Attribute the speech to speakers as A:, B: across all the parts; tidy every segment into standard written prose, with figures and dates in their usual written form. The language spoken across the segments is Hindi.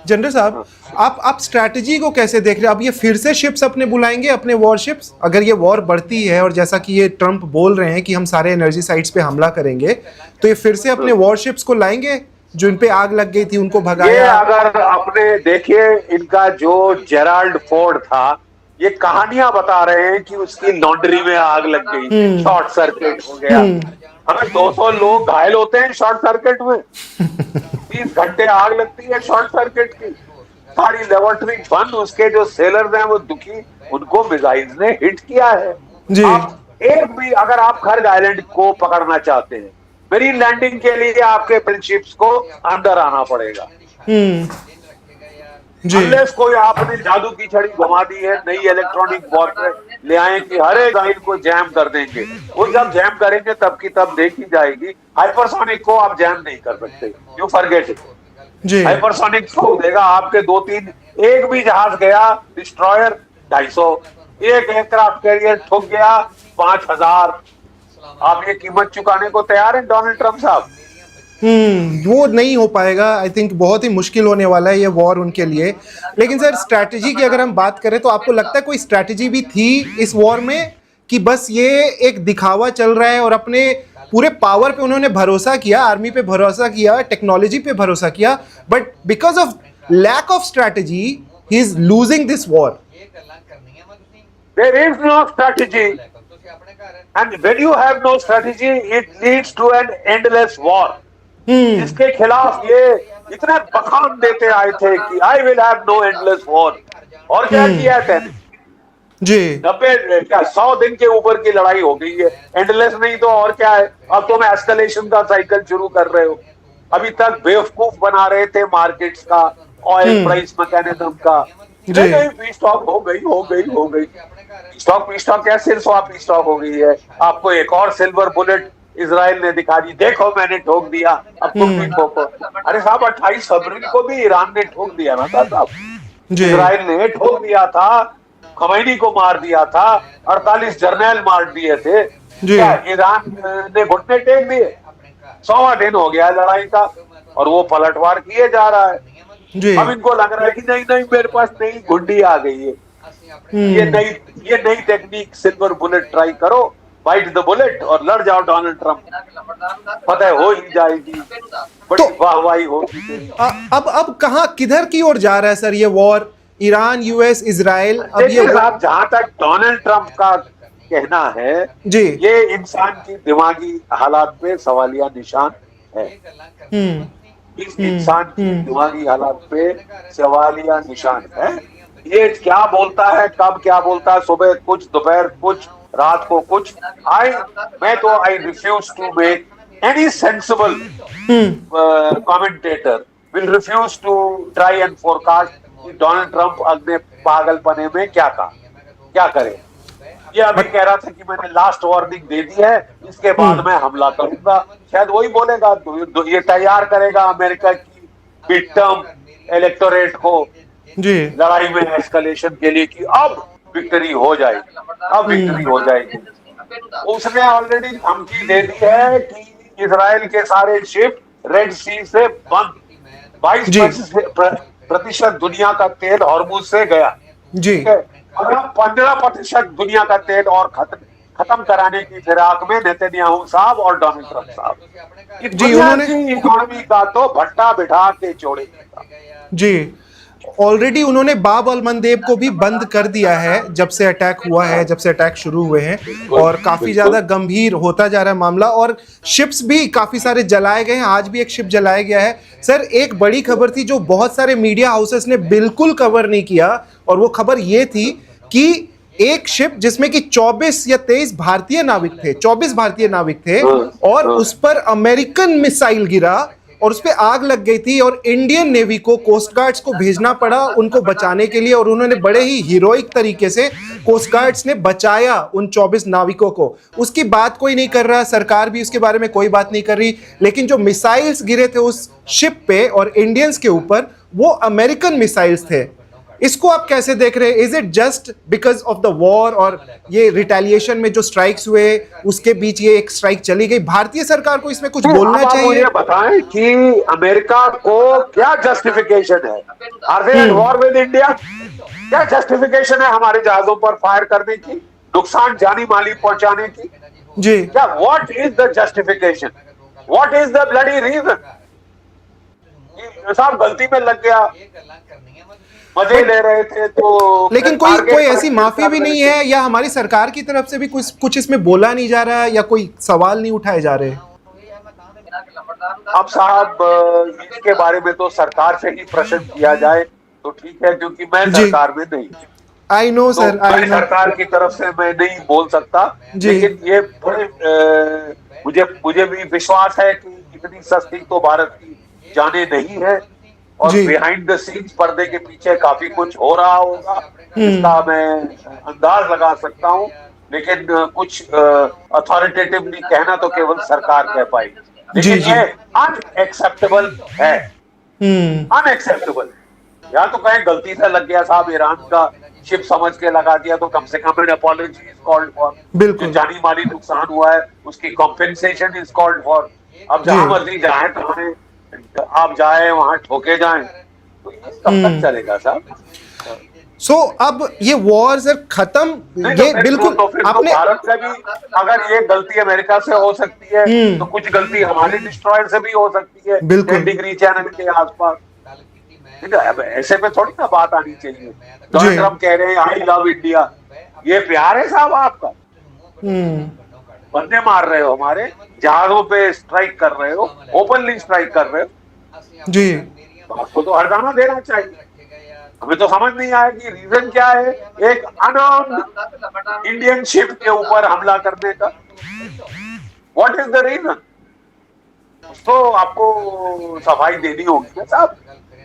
A: जनरल साहब, आप स्ट्रैटेजी को कैसे देख रहे हैं? अब ये फिर से शिप्स अपने बुलाएंगे, अपने वॉरशिप्स, अगर ये वॉर बढ़ती है और जैसा कि ये ट्रंप बोल रहे हैं कि हम सारे एनर्जी साइट्स पे हमला करेंगे, तो ये फिर से अपने वॉरशिप्स को लाएंगे जो इन पे आग लग गई थी, उनको
B: ये
A: भगाया?
B: अगर अपने देखिए, इनका जो जेराल्ड फोर्ड था, ये कहानियां बता रहे हैं कि उसकी लॉन्ड्री में आग लग गई, शॉर्ट सर्किट हो गया। हमें 200 लोग घायल होते हैं शॉर्ट सर्किट में, 30 घंटे आग लगती है शॉर्ट सर्किट की, सारी लेबोरेटरी बंद, उसके जो सेलर्स हैं वो दुखी, उनको मिसाइल्स ने हिट किया है।
A: जी।
B: आप एक भी, अगर आप खर्ग आइलैंड को पकड़ना चाहते हैं, मेरीन लैंडिंग के लिए आपके शिप्स को अंदर आना पड़ेगा।
A: जी।
B: अनलेस कोई आपने जादू की छड़ी घुमा दी है, नई इलेक्ट्रॉनिक वॉरफेयर ले आए कि हर एक लाइन को जैम कर देंगे, वो जब जैम करेंगे तब की तब देखी जाएगी। हाइपरसोनिक को आप जैम नहीं कर सकते, यू फॉरगेट इट।
A: जी।
B: हाइपरसोनिक को देगा आपके 2-3, एक भी जहाज गया डिस्ट्रॉयर 250, एक एयरक्राफ्ट कैरियर ठुक गया 5000। आप ये कीमत चुकाने को तैयार हैं डोनाल्ड ट्रंप साहब?
A: वो नहीं हो पाएगा। आई थिंक बहुत ही मुश्किल होने वाला है ये वॉर उनके लिए। लेकिन सर, स्ट्रैटेजी की अगर हम बात करें तो आपको लगता है कोई स्ट्रैटेजी भी थी इस वॉर में, कि बस ये एक दिखावा चल रहा है और अपने पूरे पावर पे उन्होंने भरोसा किया, आर्मी पे भरोसा किया, टेक्नोलॉजी पे भरोसा किया, but because of lack of strategy he is losing this war?
B: There is no strategy, and when you have no strategy, it leads to an endless war. इसके खिलाफ ये इतने बखान देते आए थे कि I will have no endless war, और क्या किया है?
A: जी।
B: 100 दिन के ऊपर की लड़ाई हो गई है, एंडलेस नहीं तो और क्या है? अब तो मैं एस्केलेशन का साइकिल शुरू कर रहे हो। अभी तक बेवकूफ बना रहे थे मार्केट्स का, ऑयल प्राइस मैकेनिज्म का। स्टॉक हो गई स्टॉक क्या, सिर्फ आप स्टॉक हो गई है। आपको एक और सिल्वर बुलेट इजराइल ने दिखा दी, देखो मैंने ठोक दिया, अब तुम भी ठोको। अरे साहब, 28 फरवरी को भी ईरान ने ठोक दिया ना साहब, इजराइल ने ठोक दिया था, खमैनी को मार दिया था, 48 जर्नैल मार दिए थे। क्या ईरान ने घुटने टेक दिए? 100वां दिन हो गया लड़ाई का, और वो पलटवार किए जा रहा है। अब इनको लग रहा है कि नहीं मेरे पास नई गुंडी आ गई है, ये नई टेक्निक सिल्वर बुलेट ट्राई करो, बाइट द बुलेट और लड़ जाओ डोनाल्ड ट्रंप, फतह हो ही जाएगी, बड़ी वाहवाही होगी।
A: अब कहां, किधर की ओर जा रहा है सर ये वॉर? Iran, US, Israel? अब ये
B: जहां तक डोनाल्ड ट्रंप का कहना है
A: जी,
B: ये इंसान की दिमागी हालात पे सवालिया निशान है। इस इंसान की दिमागी हालात पे सवालिया निशान है। ये क्या बोलता है, कब क्या बोलता है, सुबह कुछ, दोपहर कुछ, रात को कुछ। I refuse to make any sensible commentator will refuse to try and forecast कि डोनाल्ड ट्रंप अपने पागलपने में क्या करे। ये अभी कह रहा था कि मैंने लास्ट वार्निंग दे दी है, इसके बाद मैं हमला करूंगा, शायद वही बोलेगा। ये तैयार करेगा अमेरिका की मिड टर्म इलेक्टोरेट को लड़ाई में एस्केलेशन के लिए कि अब विक्ट्री हो जाएगी, उसने ऑलरेडी धमकी दे दी है कि इजराइल के सारे शिप रेड सी से बंद। 22% दुनिया का तेल हॉर्मुज से गया जी, अगर 15% दुनिया का तेल और खत्म कराने की फिराक में नेतन्याहू साहब और डोनाल्ड ट्रंप साहब जी, उन्होंने इकोनॉमी का तो भट्टा बिठा के छोड़ेगा
A: जी। ऑलरेडी उन्होंने बाब अल मंदेब को भी बंद कर दिया है जब से अटैक हुआ है, जब से अटैक शुरू हुए हैं, और काफी ज्यादा गंभीर होता जा रहा है मामला, और शिप्स भी काफी सारे जलाए गए हैं। आज भी एक शिप जलाया गया है। सर, एक बड़ी खबर थी जो बहुत सारे मीडिया हाउसेस ने बिल्कुल कवर नहीं किया, और वो खबर ये थी कि एक शिप जिसमें कि 24 या 23 भारतीय नाविक थे, 24 भारतीय नाविक थे, और उस पर अमेरिकन मिसाइल गिरा और उस पर आग लग गई थी, और इंडियन नेवी को, कोस्ट गार्ड्स को भेजना पड़ा उनको बचाने के लिए, और उन्होंने बड़े ही हीरोइक तरीके से कोस्ट गार्ड्स ने बचाया उन 24 नाविकों को। उसकी बात कोई नहीं कर रहा, सरकार भी उसके बारे में कोई बात नहीं कर रही, लेकिन जो मिसाइल्स गिरे थे उस शिप पे और इंडियंस के ऊपर, वो अमेरिकन मिसाइल्स थे। इसको आप कैसे देख रहे हैं? Is it just because of the war और ये रिटेलिएशन में जो स्ट्राइक्स हुए उसके बीच ये एक स्ट्राइक चली गई? भारतीय सरकार को इसमें कुछ बोलना
B: अब आप
A: चाहिए?
B: मुझे बताएं कि अमेरिका को क्या जस्टिफिकेशन है? Are they at war with India? क्या जस्टिफिकेशन है हमारे जहाजों पर फायर करने की, नुकसान जानी माली पहुंचाने की?
A: जी,
B: क्या what is the justification? What is the bloody reason? साहब गलती में लग गया, मजे ले रहे थे तो,
A: लेकिन कोई ऐसी माफी भी नहीं है, या हमारी सरकार की तरफ से भी कुछ इसमें बोला नहीं जा रहा है, या कोई सवाल नहीं उठाए जा रहे?
B: अब साहब इसके बारे में तो सरकार से ही प्रश्न किया जाए तो ठीक है, क्योंकि मैं
A: जी।
B: सरकार में नहीं,
A: आई नो
B: तो
A: सर, आई
B: मैं
A: नो।
B: सरकार की तरफ से मैं नहीं बोल सकता।
A: जी।
B: लेकिन ये बड़े मुझे भी विश्वास है कि इतनी सस्ती तो भारत की जाने नहीं है, और
A: जी।
B: बिहाइंड द सीन्स, पर्दे के पीछे काफी कुछ हो रहा होगा, इसका मैं अंदाज लगा सकता हूँ। लेकिन कुछ अथॉरिटेटिवली कहना तो केवल सरकार कह पाएगी।
A: जी,
B: लेकिन
A: जी।
B: ये अनएक्सेप्टेबल है, अनएक्सेप्टेबल। या तो कहें गलती से लग गया साहब, ईरान का शिप समझ के लगा दिया, तो कम से कम an apology is called for.
A: बिल्कुल।
B: जो जानी माली नुकसान हुआ है उसकी कॉम्पेंसेशन इज कॉल्ड फॉर। अब जहां
A: जी।
B: मर्जी जाए तो हमें, आप जाए वहां ठोके जाएं, तो ये कब तक चलेगा साहब?
A: सो अब ये वॉर सर खत्म,
B: नहीं, तो
A: ये
B: फिर
A: बिल्कुल
B: तो फिर
A: आपने
B: तो भारत का भी, अगर ये गलती अमेरिका से हो सकती है तो कुछ गलती हमारी डिस्ट्रॉयर से भी हो सकती है,
A: बिल्कुल।
B: 10 डिग्री चैनल के आसपास। ठीक है, अब ऐसे में थोड़ी ना बात आनी चाहिए। डोनाल्ड ट्रम्प कह रहे हैं आई लव इंडिया, ये प्यार है साहब आपका? बंदे मार रहे हो, हमारे जहाजों पे स्ट्राइक कर रहे हो, ओपनली स्ट्राइक कर रहे हो,
A: जी।
B: तो आपको तो हरजाना देना चाहिए। हमें तो समझ नहीं आया कि रीजन क्या है एक अनआर्म्ड इंडियन शिप के ऊपर हमला करने का। What is the reason? तो आपको सफाई देनी होगी ना साहब,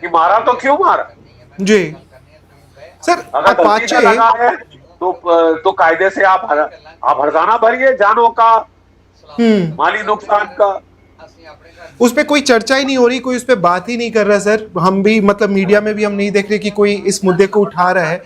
B: कि मारा तो क्यों मारा?
A: जी सर,
B: अगर गलती से लगा है तो कायदे से आप हरजाना भरिए, जानों का, माली नुकसान का।
A: उस पे कोई चर्चा ही नहीं हो रही, कोई उस पे बात ही नहीं कर रहा सर। हम भी मतलब मीडिया में भी हम नहीं देख रहे कि कोई इस मुद्दे को उठा रहा है।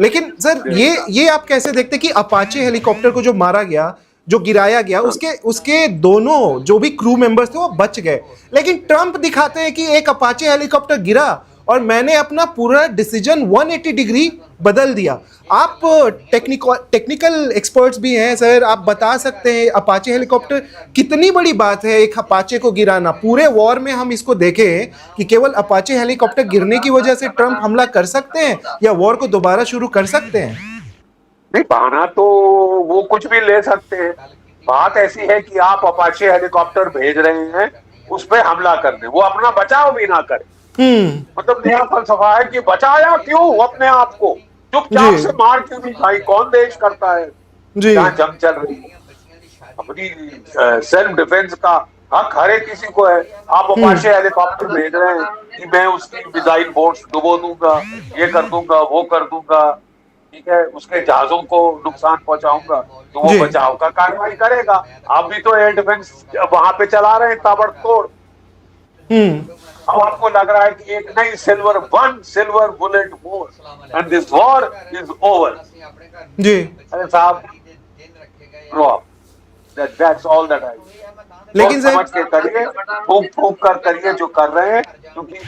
A: लेकिन सर ये आप कैसे देखते कि अपाचे हेलीकॉप्टर को जो मारा गया, जो गिराया गया, उसके दोनों जो भी क्रू मेंबर्स थे वो बच गए, लेकिन ट्रंप दिखाते हैं कि एक अपाचे हेलीकॉप्टर गिरा और मैंने अपना पूरा डिसीजन 180 डिग्री बदल दिया। आप टेक्निकल एक्सपर्ट्स भी हैं सर, आप बता सकते हैं अपाचे हेलीकॉप्टर कितनी बड़ी बात है, एक अपाचे को गिराना। पूरे वॉर में हम इसको देखें कि केवल अपाचे हेलीकॉप्टर गिरने की वजह से ट्रंप हमला कर सकते हैं या वॉर को दोबारा शुरू कर सकते हैं?
B: नहीं, बहाना तो वो कुछ भी ले सकते हैं। बात ऐसी है कि आप अपाचे हेलीकॉप्टर भेज रहे हैं उस पर हमला कर दे, वो अपना बचाव भी ना करे। मतलब नया फलसफा है कि बचाया क्यों अपने आप को, चुपचाप से मार क्यों नहीं खाई? कौन देश करता है जहां जंग चल रही है? अपनी सेल्फ डिफेंस का हक हर एक किसी को है। आप अपाचे हेलीकॉप्टर भेज रहे हैं कि मैं उसकी मिसाइल बोट्स डुबो दूंगा, ये कर दूंगा, वो कर दूंगा, ठीक है, उसके जहाजों को नुकसान पहुंचाऊंगा, तो वो बचाव का कार्रवाई करेगा। आप भी तो एयर डिफेंस वहां पे चला रहे हैं ताबड़तोड़। अब आपको लग रहा है कि एक नई one silver bullet more and this war is over.
A: जी।
B: अरे साहब, दैट्स ऑल दैट आई।
A: लेकिन
B: समझ के करिए, फूक कर करिए जो कर रहे हैं, क्योंकि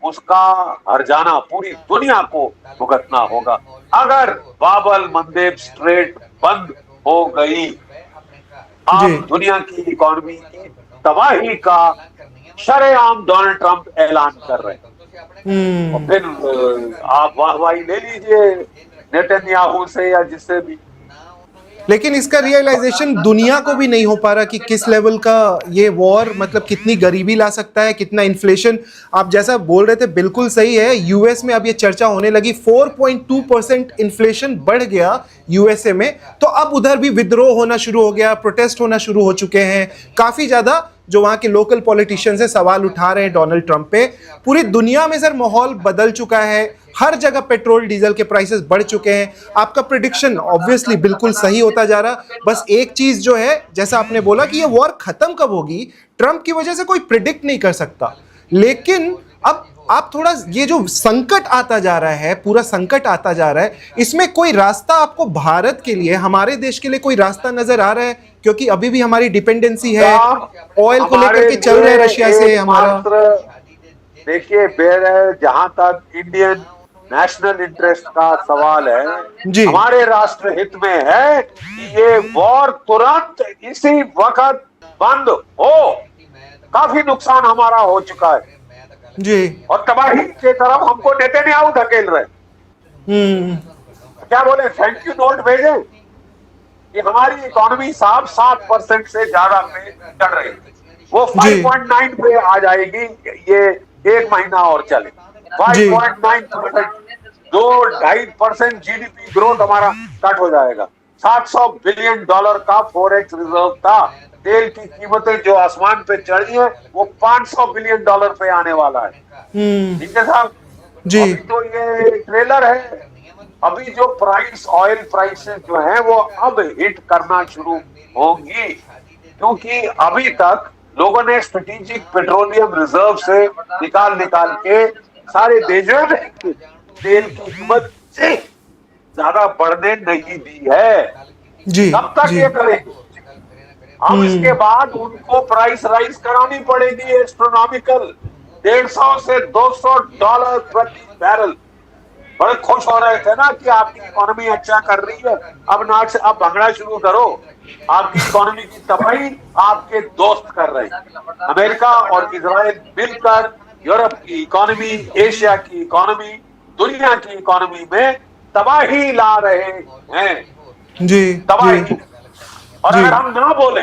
B: उसका हरजाना पूरी दुनिया को भुगतना होगा। अगर बाबल मंदेब स्ट्रेट बंद हो गई, आप दुनिया की इकोनॉमी की तबाही का शरेआम डोनाल्ड ट्रंप ऐलान कर रहे हैं। और फिर आप वाहवाही ले लीजिए नेतन्याहू से या जिससे भी।
A: लेकिन इसका रियलाइजेशन दुनिया को भी नहीं हो पा रहा कि किस लेवल का ये वॉर मतलब कितनी गरीबी ला सकता है, कितना इन्फ्लेशन। आप जैसा बोल रहे थे बिल्कुल सही है। यूएस में अब ये चर्चा होने लगी, 4.2% इन्फ्लेशन बढ़ गया यूएसए में, तो अब उधर भी विद्रोह होना शुरू हो गया, प्रोटेस्ट होना शुरू हो चुके हैं। काफी ज्यादा जो वहां के लोकल पॉलिटिशियंस है सवाल उठा रहे हैं डोनाल्ड ट्रंप पे। पूरी दुनिया में सर माहौल बदल चुका है, हर जगह पेट्रोल डीजल के प्राइसेस बढ़ चुके हैं। आपका प्रेडिक्शन ऑब्वियसली बिल्कुल सही होता जा रहा। बस एक चीज जो है, जैसा आपने बोला कि ये वॉर खत्म कब होगी, ट्रंप की वजह से कोई प्रिडिक्ट नहीं कर सकता। लेकिन अब आप थोड़ा ये जो संकट आता जा रहा है, पूरा संकट आता जा रहा है, इसमें कोई रास्ता आपको भारत के लिए, हमारे देश के लिए कोई रास्ता नजर आ रहा है? क्योंकि अभी भी हमारी डिपेंडेंसी है, ऑयल को लेकर के चल रहे हैं रशिया से हमारा।
B: देखिए जहां तक इंडियन नेशनल इंटरेस्ट का सवाल है,
A: जी।
B: हमारे राष्ट्र हित में है कि ये वॉर तुरंत इसी वक्त बंद हो। काफी नुकसान हमारा हो चुका है
A: जी।
B: और तबाही के तरफ हमको नेतन्याहू धकेल रहे। क्या बोले, थैंक यू नोट भेजे कि हमारी इकोनॉमी साहब 7% से ज्यादा पे चढ़ रही है, वो 5.9 पे आ जाएगी, ये एक महीना और चले। 5.9%, 2-2.5% जीडीपी ग्रोथ हमारा कट हो जाएगा। $700 बिलियन का फॉरेक्स रिजर्व था। तेल की कीमतें जो आसमान पे चढ़ी है वो $500 बिलियन पे आने वाला है। ठीक है साहब जी। अभी तो ये ट्रेलर है, अभी जो ऑयल प्राइसेस जो है वो अब हिट करना शुरू होंगी, क्योंकि अभी तक लोगों ने स्ट्रेटेजिक पेट्रोलियम रिजर्व से निकाल के सारे देशों ने तेल की कीमत से ज्यादा बढ़ने नहीं दी है जी। कब तक ये करेंगे? अब इसके बाद उनको प्राइस राइज करानी पड़ेगी एस्ट्रोनॉमिकल, $150 से $200 प्रति बैरल। बड़े खुश हो रहे थे ना कि आपकी इकोनॉमी अच्छा कर रही है, अब नाक से आप भंगड़ा शुरू करो। आपकी इकोनॉमी की तबाही आपके दोस्त कर रहे हैं। अमेरिका और इजराइल मिलकर यूरोप की इकोनॉमी, एशिया की इकोनॉमी, दुनिया की इकोनॉमी में तबाही ला रहे हैं जी। तबाही जी। और अगर हम ना बोले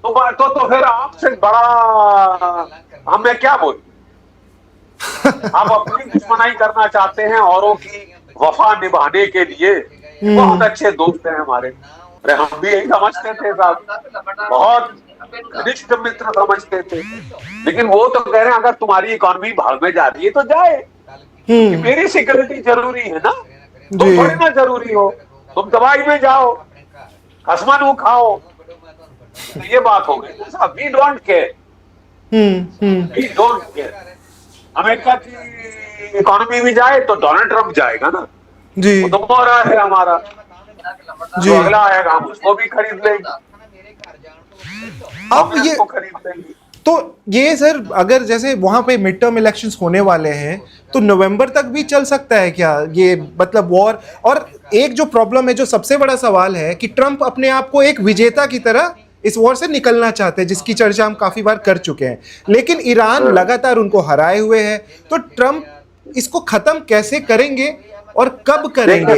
B: तो फिर आपसे बड़ा हमें क्या बोले? आप अपनी दुश्मनाई करना चाहते हैं औरों की वफा निभाने के लिए। बहुत अच्छे दोस्त हैं हमारे, अरे हम भी यही समझते थे साहब, बहुत घनिष्ठ मित्र समझते थे, लेकिन वो तो कह रहे हैं अगर तुम्हारी इकोनॉमी भाग में जा रही है तो जाए, मेरी सिक्योरिटी जरूरी है ना, तुम थोड़ी ना जरूरी हो, तुम दवाई में जाओ, खसमन खाओ। तो ये बात हो गई साहब, we don't care, we don't care. America की इकोनॉमी में जाए तो डोनाल्ड ट्रंप जाएगा ना जी, वो तो मोहरा है हमारा जी, तो अगला आएगा हम उसको भी खरीद लेंगे।
A: अब ये खरीद लेंगे। तो ये सर अगर जैसे वहां पे मिड टर्म इलेक्शंस होने वाले हैं तो नवंबर तक भी चल सकता है क्या ये, मतलब वॉर? और एक जो प्रॉब्लम है, जो सबसे बड़ा सवाल है कि ट्रंप अपने आप को एक विजेता की तरह इस वॉर से निकलना चाहते हैं, जिसकी चर्चा हम काफी बार कर चुके हैं, लेकिन ईरान लगातार उनको हराए हुए है। तो ट्रंप इसको खत्म कैसे करेंगे और कब करेंगे?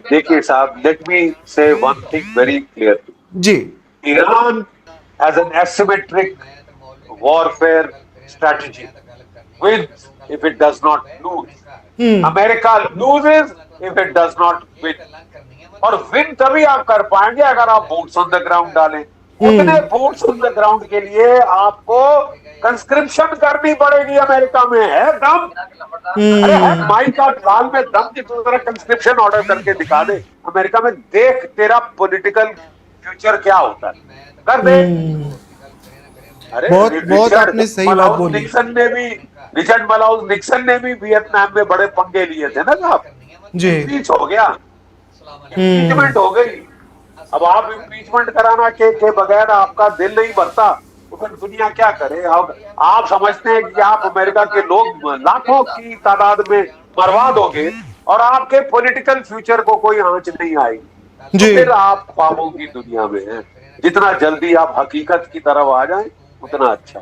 B: देखिए साहब, let me say one thing very clear
A: जी।
B: Iran has an asymmetric warfare strategy, wins if it does not lose. America loses if it does not win. और विन तभी आप कर पाएंगे अगर आप बूट्स ऑन द ग्राउंड डालें। उतने बूट्स ऑन द ग्राउंड के लिए आपको कंस्क्रिप्शन करनी पड़ेगी। अमेरिका में है दम, अरे है माइक का लाल में दम की तरह कंस्क्रिप्शन ऑर्डर करके दिखा दे अमेरिका में, देख तेरा पॉलिटिकल फ्यूचर क्या होता है, कर दे। अरे
A: बहुत आपने सही बात बोली।
B: रिचर्ड मलाउस निक्सन ने भी वियतनाम में बड़े पंगे लिए थे ना साहब जी, इम्पीच हो गया, इम्पीचमेंट हो गई। अब आप इम्पीचमेंट कराना के बगैर आपका दिल नहीं भरता तो फिर दुनिया क्या करे? आप समझते हैं कि आप अमेरिका के लोग लाखों की तादाद में बर्बाद होंगे और आपके पॉलिटिकल फ्यूचर को कोई आंच नहीं आएगी, तो फिर आप ख्वाबों की दुनिया में हैं। जितना जल्दी आप हकीकत की तरफ आ जाएं उतना अच्छा।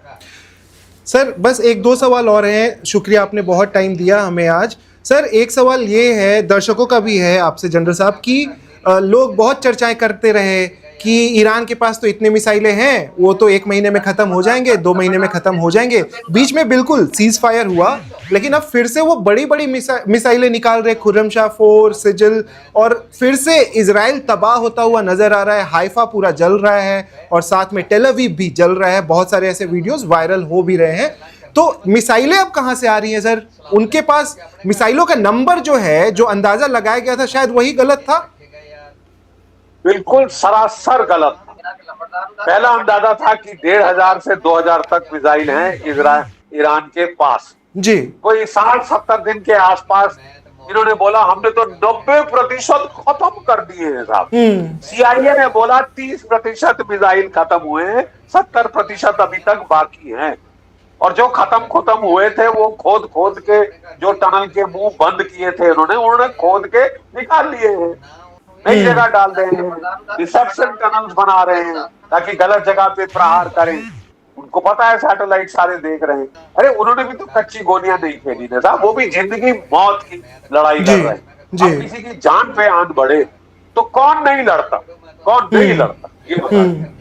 A: सर बस एक दो सवाल और हैं, शुक्रिया आपने बहुत टाइम दिया हमें आज। सर एक सवाल ये है, दर्शकों का भी है आपसे जनरल साहब, कि लोग बहुत चर्चाएं करते रहे कि ईरान के पास तो इतने मिसाइलें हैं, वो तो 1 महीने में खत्म हो जाएंगे, 2 महीने में खत्म हो जाएंगे। बीच में बिल्कुल सीज फायर हुआ, लेकिन अब फिर से वो बड़ी बड़ी मिसाइलें निकाल रहे, खुर्रमशाह 4, सिजिल, और फिर से इजराइल तबाह होता हुआ नजर आ रहा है, हाइफा पूरा जल रहा है और साथ में टेल अवीव भी जल रहा है। बहुत सारे ऐसे वीडियोस वायरल हो भी रहे हैं। तो मिसाइलें अब कहां से आ रही हैं सर? उनके पास मिसाइलों का नंबर जो है, जो अंदाजा लगाया गया था, शायद वही गलत था।
B: बिल्कुल सरासर गलत। पहला अंदाजा था कि 1,500 से 2,000 तक मिसाइल हैं ईरान के पास।
A: जी।
B: कोई 60-70 दिन के आसपास इन्होंने बोला हमने तो 90% खत्म कर दिए हैं साहब। CIA ने बोला 30% मिसाइल खत्म हुए हैं, 70% अभी तक बाकी हैं। और जो खत्म हुए थे वो खोद के, जो टनल के मुंह बंद किए थे उन्होंने खोद के निकाल लिए हैं, नई जगह डाल रहे हैं, रिसेप्शन टनल्स बना रहे हैं ताकि गलत जगह पे प्रहार करें। उनको पता है सैटेलाइट सारे देख रहे हैं। अरे उन्होंने भी तो कच्ची गोलियां नहीं फेंकी ना साहब, वो भी जिंदगी मौत की लड़ाई लड़ रहे हैं। अब किसी की जान पे आंच बढ़े तो कौन नहीं लड़ता, कौन नहीं लड़ता, ये बताइए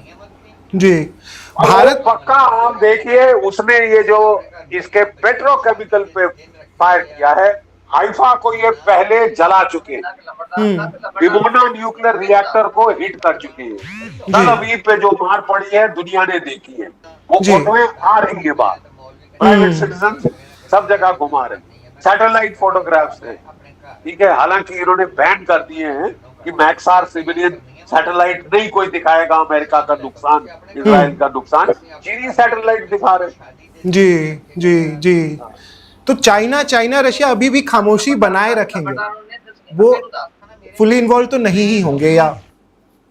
A: जी। भारत
B: पक्का आप देखिए, उसने ये जो इसके पेट्रोकेमिकल पे फायर किया है, हाइफा को ये पहले जला चुके हैं, डिमोना न्यूक्लियर रिएक्टर को हिट कर चुके हैं। तल अवीव पे जो मार पड़ी है दुनिया ने देखी है, वो फोटोएं आ रही है बाहर, प्राइवेट सिटीजन सब जगह घुमा रहे हैं, सैटेलाइट फोटोग्राफ्स है, ठीक है। हालांकि इन्होंने बैन कर दिए हैं कि मैक्सार सिविलियन सैटेलाइट नहीं कोई दिखाएगा, अमेरिका का नुकसान, इजराइल का नुकसान, चीनी सैटेलाइट दिखा रहे।
A: जी जी जी। तो चाइना रशिया अभी भी खामोशी बनाए रखेंगे, वो फुली इन्वॉल्व तो नहीं ही होंगे या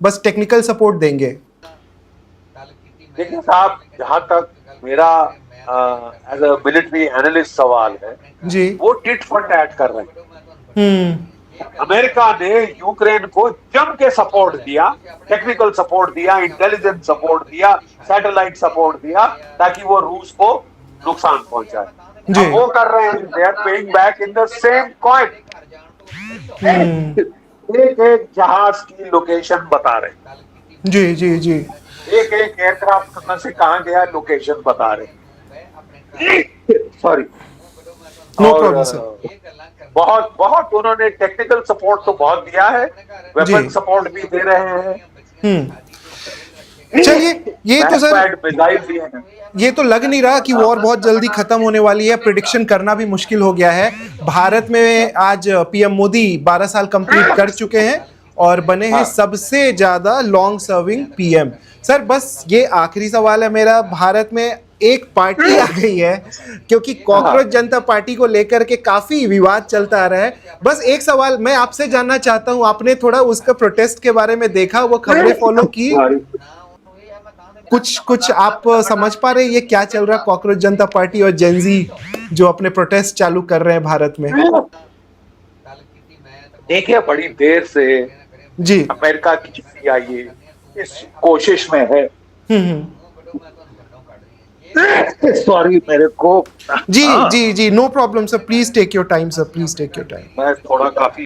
A: बस टेक्निकल सपोर्ट देंगे?
B: देखिए साहब, जहां तक मेरा एज अ मिलिट्री एनालिस्ट सवाल है
A: जी,
B: वो टिट फॉर टैट कर रहे हैं। अमेरिका ने यूक्रेन को जम के सपोर्ट दिया, टेक्निकल सपोर्ट दिया, इंटेलिजेंस सपोर्ट दिया, सैटेलाइट सपोर्ट दिया ताकि वो रूस को नुकसान पहुंचाए। अब वो कर रहे हैं, they are paying back in the same coin. एक एक जहाज की लोकेशन बता रहे।
A: जी जी जी।
B: एक एक एयरक्राफ्ट में से कहां गया लोकेशन बता रहे। Sorry,
A: no problem sir.
B: बहुत उन्होंने टेक्निकल सपोर्ट तो बहुत दिया है, वेपन सपोर्ट भी दे रहे हैं।
A: चलिए, ये तो सर ये तो लग नहीं रहा कि वॉर बहुत जल्दी खत्म होने वाली है। प्रिडिक्शन करना भी मुश्किल हो गया है। भारत में आज पीएम मोदी 12 साल कंप्लीट कर चुके हैं और बने हैं सबसे ज्यादा लॉन्ग सर्विंग पीएम। सर बस ये आखिरी सवाल है मेरा, भारत में एक पार्टी आ गई है, क्योंकि कॉकरोच जनता पार्टी को लेकर के काफी विवाद चलता आ रहा है। बस एक सवाल मैं आपसे जानना चाहता हूं, आपने थोड़ा उसका प्रोटेस्ट के बारे में देखा, वो खबरें फॉलो की, कुछ आप समझ पा रहे हैं ये क्या चल रहा है? कॉकरोच जनता पार्टी और जेनजी जो अपने प्रोटेस्ट चालू कर रहे हैं भारत में।
B: देखिए, बड़ी देर से
A: जी
B: अमेरिका की CIA इस कोशिश में है। सॉरी, मेरे को
A: जी जी जी, no problem sir, please take your time sir, please take your time.
B: मैं थोड़ा काफी